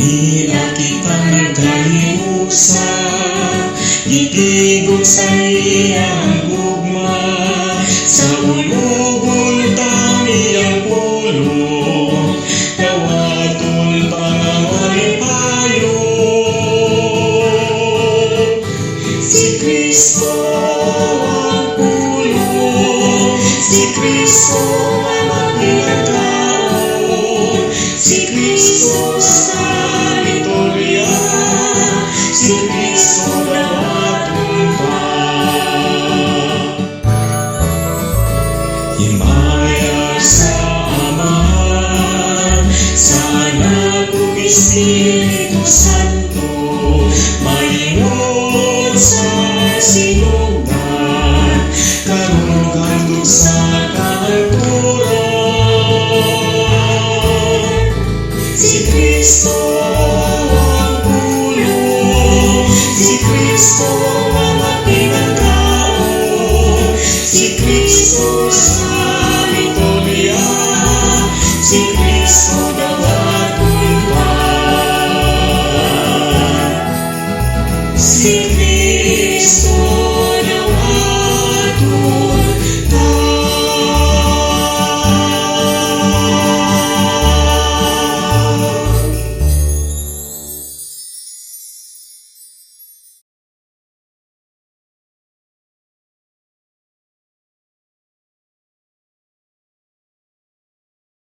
Nila kita nagkalimusa, gitigog sa iyang gugma, sa ulugol tami ang pulong, kawatol pangaway payo. Si Kristo ang pulong, si Kristo ang magpinagkaon, si Kristo sa liturya, si Kristo dawaton pa. Himaya sa Amahan, sa Anak ug Espiritu Santo, maingon sa sinugdan, karon hangtod sa kahanturan. Si Kristo ang pulong, si Kristo